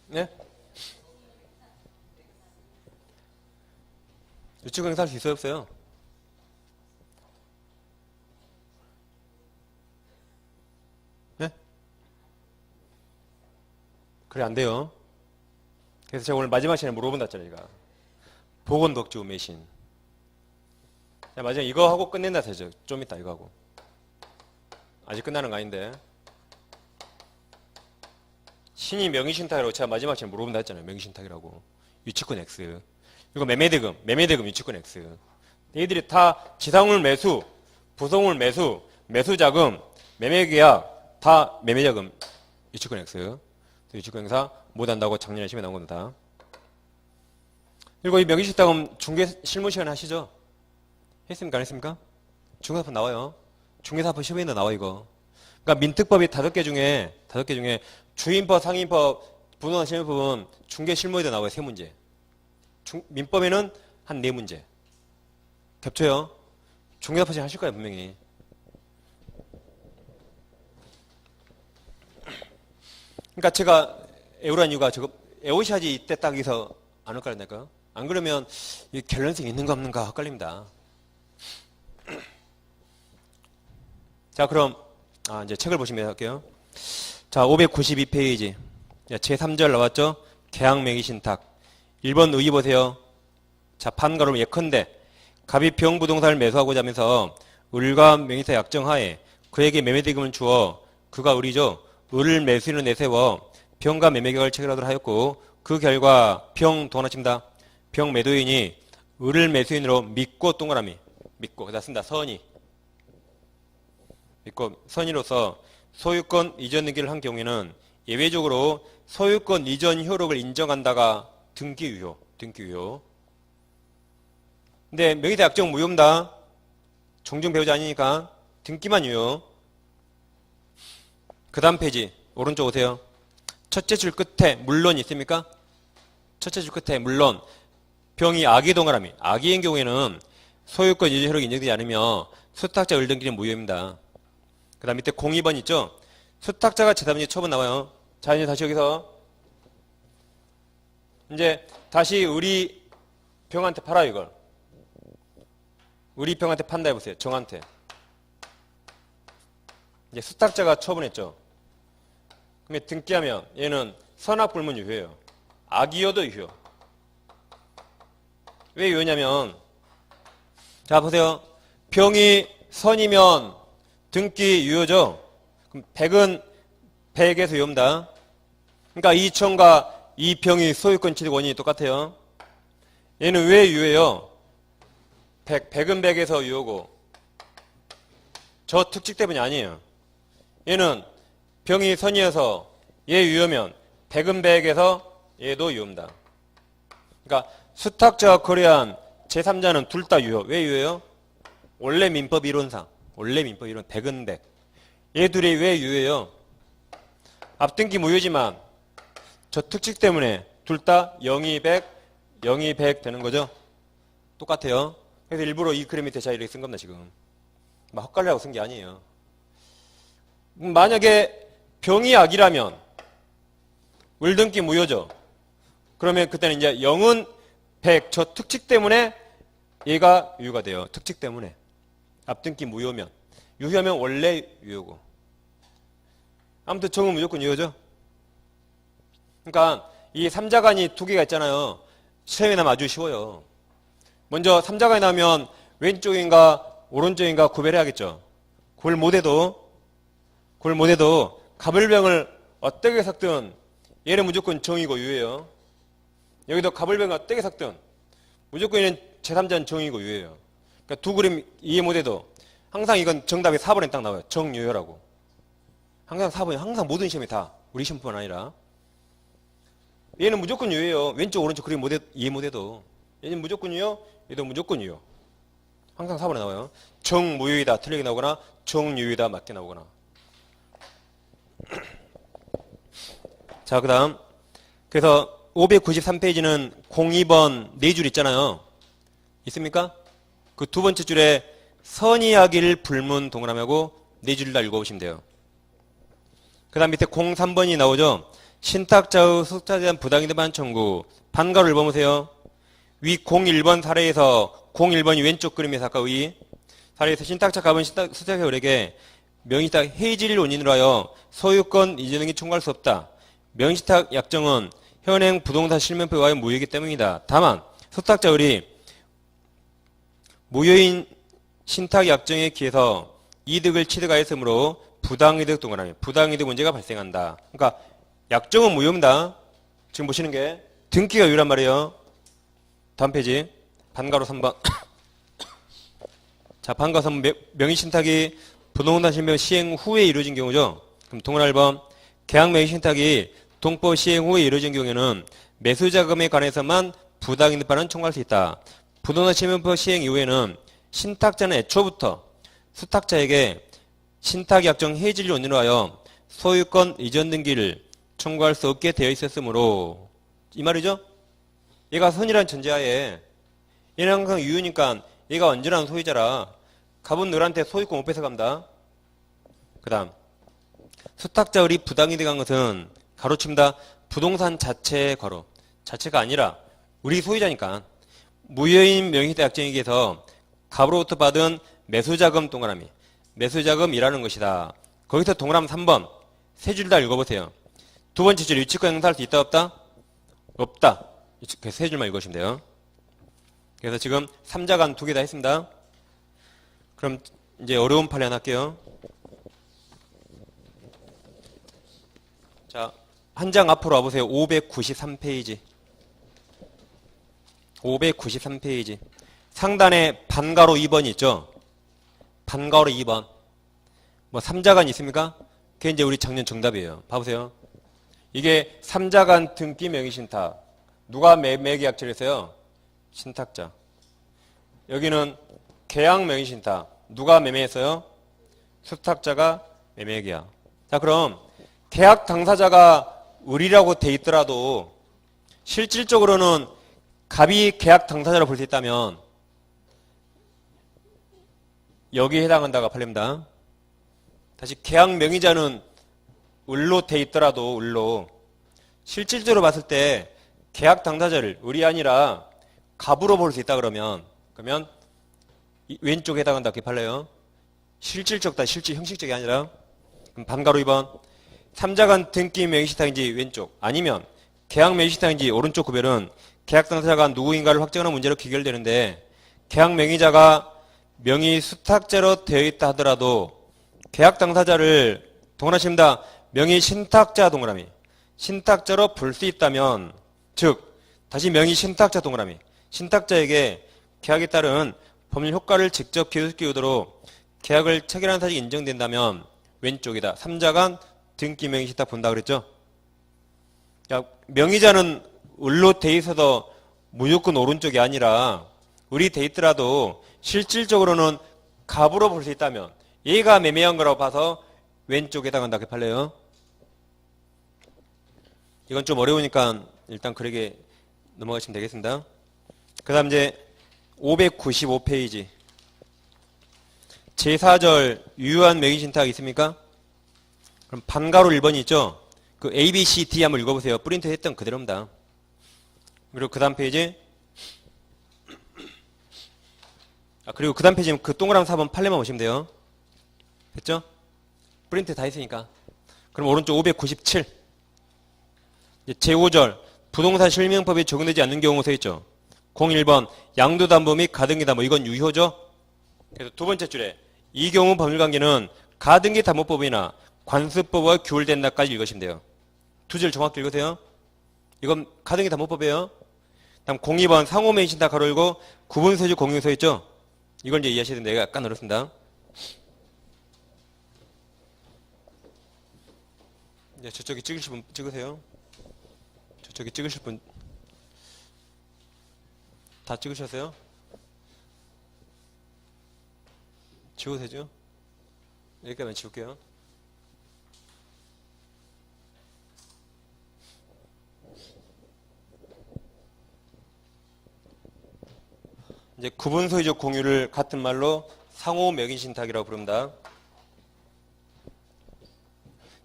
네? 유치권 행사할 수 있어요 없어요? 네? 그래 안 돼요. 그래서 제가 오늘 마지막 시간에 물어본다 했잖아요. 제가. 보건덕지우 매신. 자, 마지막에 이거 하고 끝낸다 해죠. 좀 이따 이거 하고. 아직 끝나는 거 아닌데. 신이 명의신탁이라고 제가 마지막 시간에 물어본다 했잖아요. 명의신탁이라고. 유치권 X. 이거 매매대금 유치권 X. 얘들이 다 지상물 매수, 부속물 매수, 매수자금, 매매계약 다 매매자금 유치권 X. 유치권 행사 못한다고 작년에 시험에 나온 겁니다. 그리고 이 명의신탁은 중개 실무 시간 하시죠? 했습니까? 안 했습니까? 중개사법 나와요. 중개사법 시험에도 나와 이거. 그러니까 민특법이 5개 중에 주임법, 상임법, 부동산 실무법은 중개 실무에도 나와요. 3문제. 민법에는 한 4문제. 겹쳐요. 중개사파시 하실 거예요, 분명히. 그러니까 제가 애우란 이유가 저거 에오시아지 이때 딱 여기서 안 헷갈린다니까요. 안 그러면 이 갤런성이 있는가 없는가 헷갈립니다. 자, 그럼 이제 책을 보시면 할게요. 자, 592페이지. 제3절 나왔죠? 계약 명의 신탁. 1번 의의 보세요. 자, 판가로 예컨대 갑이 병부동산을 매수하고자 하면서 을과 명의사 약정하에 그에게 매매대금을 주어 그가 을이죠. 을을 매수인으로 내세워 병과 매매계약을 체결하도록 하였고 그 결과 병 동원하십니다. 병 매도인이 을을 매수인으로 믿고 동그라미 믿고 그다 쓴다. 선의 믿고 선의로서 소유권 이전 등기를 한 경우에는 예외적으로 소유권 이전 효력을 인정한다가 등기유효. 근데 명의사 약정 무효입니다. 종중 배우자 아니니까 등기만 유효. 그 다음 페이지 오른쪽 오세요. 첫째 줄 끝에 물론 있습니까? 첫째 줄 끝에 물론 병이 악의 동그라미 악의인 경우에는 소유권 이전 효력이 인정되지 않으며 수탁자 을 등기는 무효입니다. 그 다음 밑에 02번 있죠? 수탁자가 제3의 처분 나와요. 자, 이제 다시 여기서 이제 다시 우리 병한테 팔아요, 이걸. 우리 병한테 판다 해보세요. 정한테. 이제 수탁자가 처분했죠. 그러면 등기하면 얘는 선악불문 유효예요. 악이어도 유효. 왜 유효냐면 자, 보세요. 병이 선이면 등기 유효죠. 그럼 100은 100에서 유효입니다. 그러니까 2천과 이 병이 소유권 취득 원인이 똑같아요. 얘는 왜 유효해요? 100은 100에서 유효고 저 특칙 때문이 아니에요. 얘는 병이 선이어서 얘 유효면 100은 100에서 얘도 유효입니다. 그러니까 수탁자와 거래한 제3자는 둘 다 유효. 왜 유효해요? 원래 민법 이론상 100은 100. 얘 둘이 왜 유효해요? 앞등기 무효지만 저 특칙 때문에 둘 다 0이 100, 0이 100 되는 거죠. 똑같아요. 그래서 일부러 이 그림 밑에 이렇게 쓴 겁니다. 지금 막 헛갈리라고 쓴 게 아니에요. 만약에 병이 악이라면 을등기 무효죠. 그러면 그때는 이제 0은 100 저 특칙 때문에 얘가 유효가 돼요. 특칙 때문에 앞등기 무효면 유효하면 원래 유효고 아무튼 정은 무조건 유효죠. 그러니까 이 삼자간이 두 개가 있잖아요. 시험에 나면 아주 쉬워요. 먼저 삼자간이 나오면 왼쪽인가 오른쪽인가 구별해야겠죠. 그걸 못해도 갑을병을 어떻게 섞든 얘는 무조건 정이고 유효해요. 여기도 갑을병을 어떻게 섞든 무조건 얘는 제3자는 정이고 유효해요. 그러니까 두 그림 이해 못해도 항상 이건 정답이 4번에 딱 나와요. 정유효라고. 항상 4번이 항상 모든 시험이 다 우리 시험뿐만 아니라 얘는 무조건 유효해요. 왼쪽 오른쪽 그림 이해 못해도 얘는 무조건 유효, 얘도 무조건 유효. 항상 4번에 나와요. 정무효이다 틀리게 나오거나 정유효이다 맞게 나오거나. 자, 그 다음 그래서 593페이지는 02번 4줄 있잖아요. 있습니까? 그 두 번째 줄에 선의하기를 불문 동그라미하고 4줄 다 읽어보시면 돼요. 그 다음 밑에 03번이 나오죠. 신탁자의 수탁자에 대한 부당이득반 청구. 판가로 읽어보세요. 위 01번 사례에서 01번이 왼쪽 그림에서 아까 위 사례에서 신탁자 갑은 수탁자 을에게 명의신탁 해지를 원인으로 하여 소유권 이전 등기 청구할 수 없다. 명의신탁 약정은 현행 부동산 실명표에 의하여 무효이기 때문이다. 다만 수탁자 을이 무효인 신탁 약정에 기해서 이득을 취득하였으므로 부당이득 동그라미 부당이득 문제가 발생한다. 그러니까 약정은 무효입니다. 지금 보시는 게 등기가 유효란 말이에요. 다음 페이지 반가로 3번. 자, 반가 3번 명의신탁이 부동산 실명 시행 후에 이루어진 경우죠. 그럼 동그라미 1번 계약 명의신탁이 동법 시행 후에 이루어진 경우에는 매수자금에 관해서만 부당이득반은 청구할 수 있다. 부동산 실명법 시행 이후에는 신탁자는 애초부터 수탁자에게 신탁약정 해지를 원인으로 하여 소유권 이전 등기를 청구할 수 없게 되어 있었으므로 이 말이죠. 얘가 선이라는 전제하에 얘는 항상 유효니까 얘가 완전한 소유자라 갑은 너한테 소유권 못 뺏어간다. 그 다음 수탁자율이 부당이득한 것은 가로칩니다. 부동산 자체의 괄호 자체가 아니라 우리 소유자니까 무효인 명의시타 약정에게서 갑으로부터 받은 매수자금 동그라미 매수자금이라는 것이다. 거기서 동그라미 3번 세 줄 다 읽어보세요. 두 번째 줄 유치권 행사할 수 있다 없다? 없다. 세 줄만 읽으시면 돼요. 그래서 지금 3자간 두 개 다 했습니다. 그럼 이제 어려운 판례 하나 할게요. 자, 한 장 앞으로 와보세요. 593페이지. 593페이지. 상단에 반가로 2번이 있죠? 반가로 2번. 뭐 3자간 있습니까? 그게 이제 우리 작년 정답이에요. 봐보세요. 이게 3자간 등기 명의신탁. 누가 매매계약처를 했어요? 신탁자. 여기는 계약 명의신탁. 누가 매매했어요? 수탁자가 매매계약. 자, 그럼 계약 당사자가 을이라고 돼 있더라도 실질적으로는 갑이 계약 당사자로 볼 수 있다면 여기에 해당한다가 판례입니다. 다시 계약 명의자는 을로 돼 있더라도 을로 실질적으로 봤을 때 계약 당사자를 을이 아니라 갑으로 볼 수 있다 그러면 왼쪽에 해당한다 그렇게 판례요. 실질적 다 실질 형식적이 아니라 그럼 반가로 2번 3자간 등기 명의신탁인지 왼쪽 아니면 계약 명의신탁인지 오른쪽 구별은 계약 당사자가 누구인가를 확정하는 문제로 귀결되는데 계약 명의자가 명의 수탁자로 되어 있다 하더라도 계약 당사자를 동그라미입니다. 명의 신탁자 동그라미 신탁자로 볼 수 있다면 즉 다시 명의 신탁자 동그라미 신탁자에게 계약에 따른 법률 효과를 직접 기울이도록 계약을 체결한 사실이 인정된다면 왼쪽이다. 3자간 등기 명의 신탁 본다 그랬죠? 명의자는 을로 돼 있어도 무조건 오른쪽이 아니라 을이 돼 있더라도 실질적으로는 갑으로 볼 수 있다면 얘가 매매한 거라고 봐서 왼쪽에 해당한다 그 판례요. 이건 좀 어려우니까 일단 그러게 넘어가시면 되겠습니다. 그 다음 이제 595페이지 제4절 유효한 명의신탁 있습니까? 그럼 반가로 1번이 있죠? 그 A, B, C, D 한번 읽어보세요. 프린트 했던 그대로입니다. 그리고 그 다음 페이지 그리고 그 다음 페이지는 그 동그라미 4번 판례만 보시면 돼요. 됐죠? 프린트 다 했으니까. 그럼 오른쪽 597 제5절 부동산 실명법이 적용되지 않는 경우 써있죠. 01번 양도담보 및 가등기담보 이건 유효죠. 그래서 두 번째 줄에 이 경우 법률관계는 가등기담보법이나 관습법과 규율된다까지 읽으시면 돼요. 두 줄 정확히 읽으세요. 이건 가등기담보법이에요. 다음 02번 상호명의신탁 가로 열고 구분소유 공유 써있죠. 이걸 이제 이해하셔야 되는데 약간 어렵습니다. 이제 저쪽에 찍으실 분 찍으세요. 저기 찍으실 분 다 찍으셨어요? 지워도 되죠? 여기까지만 지울게요. 이제 구분소유적 공유를 같은 말로 상호명의신탁이라고 부릅니다.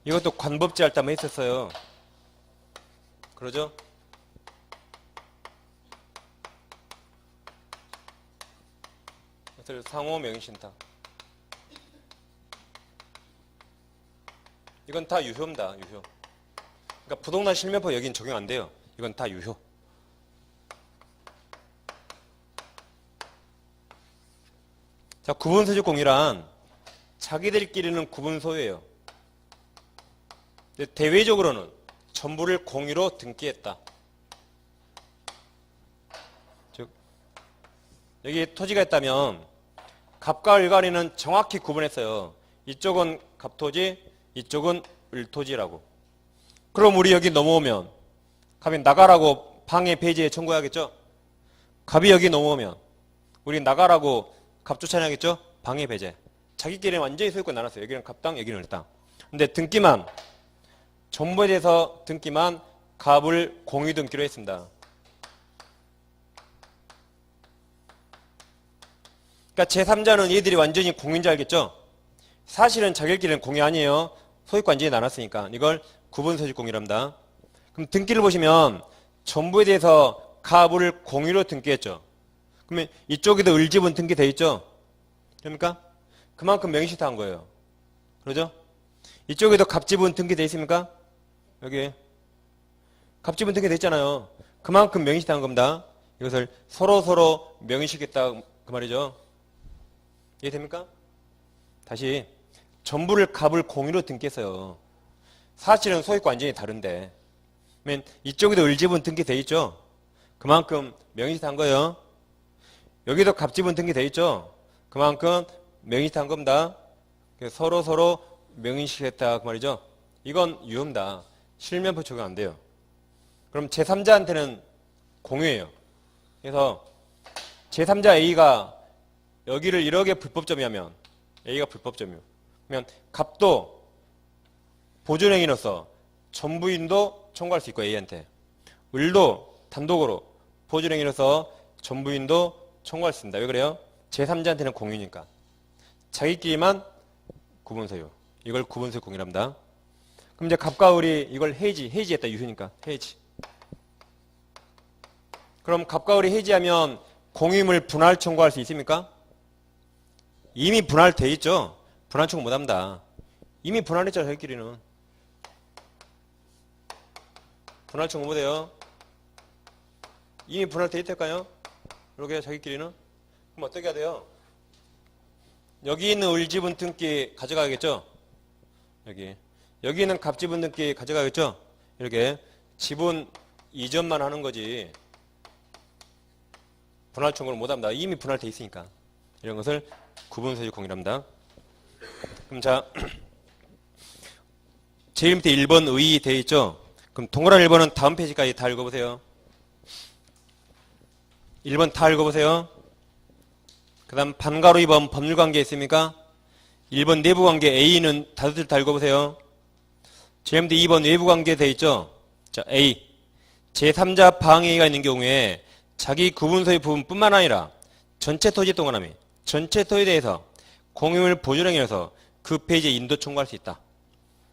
이것도 관법제 할 때 한번 했었어요. 그러죠? 그래서 상호명의신탁. 이건 다 유효입니다. 유효. 그러니까 부동산 실명법 여긴 적용 안 돼요. 이건 다 유효. 자, 구분소유적 공유란 자기들끼리는 구분소유예요. 근데 대외적으로는 전부를 공유로 등기했다. 즉 여기 토지가 있다면 갑과 을 간에는 정확히 구분했어요. 이쪽은 갑토지, 이쪽은 을토지라고. 그럼 우리 여기 넘어오면 갑이 나가라고 방해 페이지에 청구해야겠죠? 갑이 여기 넘어오면 우리 나가라고 갑 쫓아내야겠죠? 방해 배제. 자기끼리는 완전히 소유권 나눴어요. 여기는 갑당, 여기는 을당. 근데 등기만 전부에 대해서 등기만 갑을 공유 등기로 했습니다. 그러니까 제3자는 얘들이 완전히 공유인 줄 알겠죠? 사실은 자기들끼리는 공유 아니에요. 소유권 완전히 나눴으니까. 이걸 구분소유적 공유랍니다. 그럼 등기를 보시면 전부에 대해서 가부를 공유로 등기했죠. 그러면 이쪽에도 을지분 등기돼 있죠? 그러니까 그만큼 명의시타한 거예요. 그러죠? 이쪽에도 갑지분 등기돼 있습니까? 여기 갑지분 등기돼 있잖아요. 그만큼 명의시타한 겁니다. 이것을 서로 명의시켰다 그 말이죠. 이해됩니까? 다시 전부를 갑을 공유로 등기했어요. 사실은 소유권 완전히 다른데 그러면 이쪽에도 을지분 등기돼 있죠? 그만큼 명의시타한 거예요. 여기도 갑지분 등기돼 있죠? 그만큼 명의시타한 겁니다. 서로 명의시켰다 그 말이죠. 이건 유효입니다. 실면포 적용 안 돼요. 그럼 제3자한테는 공유예요. 그래서 제3자 A가 여기를 이렇게 불법점이 하면 A가 불법점이요. 그러면 갑도 보존행위로서 전부인도 청구할 수 있고 A한테 을도 단독으로 보존행위로서 전부인도 청구할 수 있습니다. 왜 그래요? 제3자한테는 공유니까. 자기끼리만 구분소유. 이걸 구분소유 공유랍니다. 그럼 이제 갑과 을이 이걸 해지했다. 유효니까 해지. 그럼 갑과 을이 해지하면 공유물 분할 청구할 수 있습니까? 이미 분할돼 있죠? 분할 청구 못합니다. 이미 분할했죠, 자기끼리는. 분할 청구 못해요. 이미 분할돼 있을까요? 이렇게 자기끼리는? 그럼 어떻게 해야 돼요? 여기 있는 을지분 등기 가져가겠죠? 여기 있는 갑지분 등기 가져가겠죠? 이렇게 지분 이전만 하는 거지. 분할 청구를 못합니다. 이미 분할돼 있으니까. 이런 것을 구분소유적 공유랍니다. 그럼 자, 제일 밑에 1번 의 되어 있죠? 그럼 동그란 1번은 다음 페이지까지 다 읽어보세요. 1번 다 읽어보세요. 그 다음 반가로 2번 법률관계 있습니까? 1번 내부관계 A는 다들 다 읽어보세요. 제일 밑에 2번 외부관계 되어 있죠? 자, A. 제3자 방해가 있는 경우에 자기 구분소유 부분뿐만 아니라 전체 토지 동그라미, 전체 토지에 대해서 공유물 보존행위로서 그 페이지에 인도 청구할 수 있다.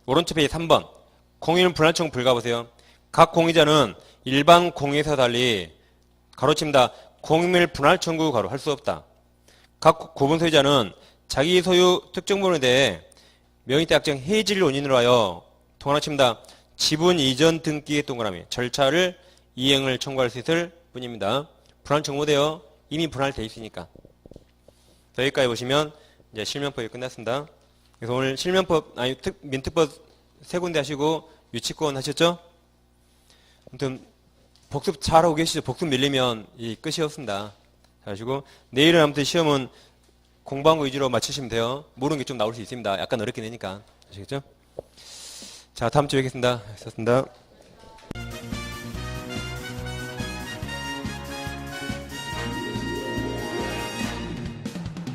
오른쪽 페이지 3번 공유물 분할 청구 불가 보세요. 각 공유자는 일반 공유에서 달리 가로칩니다. 공유물 분할 청구 가로 할 수 없다. 각 구분 소유자는 자기 소유 특정 부분에 대해 명의대 약정 해지를 원인으로 하여 동그라칩니다. 지분 이전 등기의 동그라미 절차를 이행을 청구할 수 있을 뿐입니다. 분할 청구 못해요. 이미 분할돼 있으니까. 여기까지 보시면 이제 실명법이 끝났습니다. 그래서 오늘 실명법 민특법 세 군데 하시고 유치권 하셨죠? 아무튼 복습 잘하고 계시죠? 복습 밀리면 이 끝이 없습니다. 잘하시고 내일은 아무튼 시험은 공부한 거 위주로 맞추시면 돼요. 모르는 게 좀 나올 수 있습니다. 약간 어렵긴 하니까. 아시겠죠? 자, 다음 주에 뵙겠습니다. 수고하셨습니다.